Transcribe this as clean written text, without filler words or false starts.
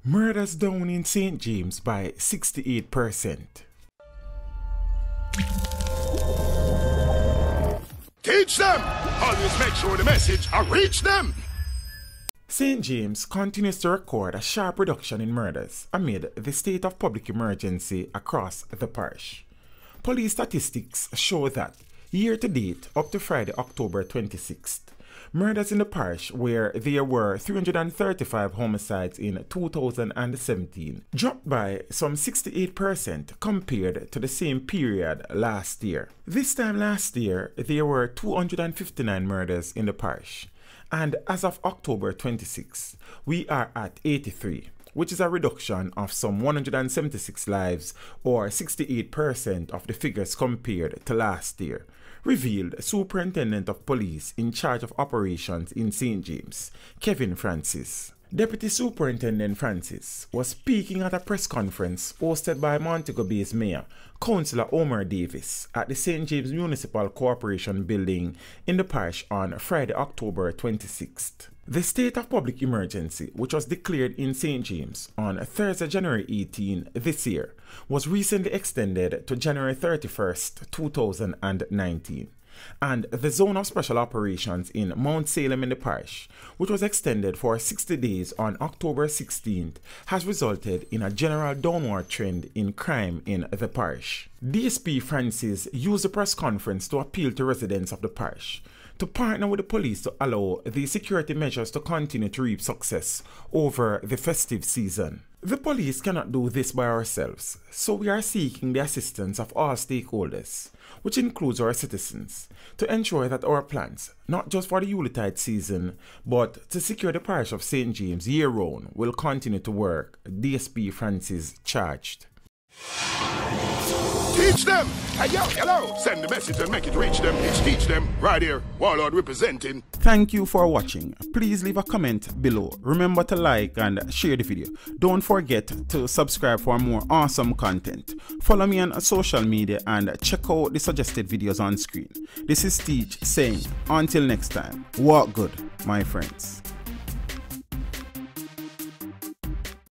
Murders down in St. James by 68%. Teach them! Always make sure the message reach them! St. James continues to record a sharp reduction in murders amid the state of public emergency across the parish. Police statistics show that, year to date up to Friday, October 26th, murders in the parish, where there were 335 homicides in 2017, dropped by some 68% compared to the same period last year. This time last year, there were 259 murders in the parish, and as of October 26, we are at 83, which is a reduction of some 176 lives, or 68% of the figures compared to last year, revealed Superintendent of Police in charge of operations in St. James, Kevin Francis. Deputy Superintendent Francis was speaking at a press conference hosted by Montego Bay's Mayor, Councillor Omar Davis, at the St. James Municipal Corporation building in the parish on Friday, October 26th. The state of public emergency, which was declared in St. James on Thursday, January 18 this year, was recently extended to January 31st, 2019. And the zone of special operations in Mount Salem in the parish, which was extended for 60 days on October 16th, has resulted in a general downward trend in crime in the parish. DSP Francis used the press conference to appeal to residents of the parish to partner with the police to allow the security measures to continue to reap success over the festive season. The police cannot do this by ourselves, so we are seeking the assistance of all stakeholders, which includes our citizens, to ensure that our plans, not just for the Yuletide season, but to secure the parish of St. James year-round, will continue to work, DSP Francis charged. Teach them! Hey, yo, hello! Send the message and make it reach them. It's Teach Them, right here, Warlord representing. Thank you for watching. Please leave a comment below. Remember to like and share the video. Don't forget to subscribe for more awesome content. Follow me on social media and check out the suggested videos on screen. This is Teach saying, until next time, walk good, my friends.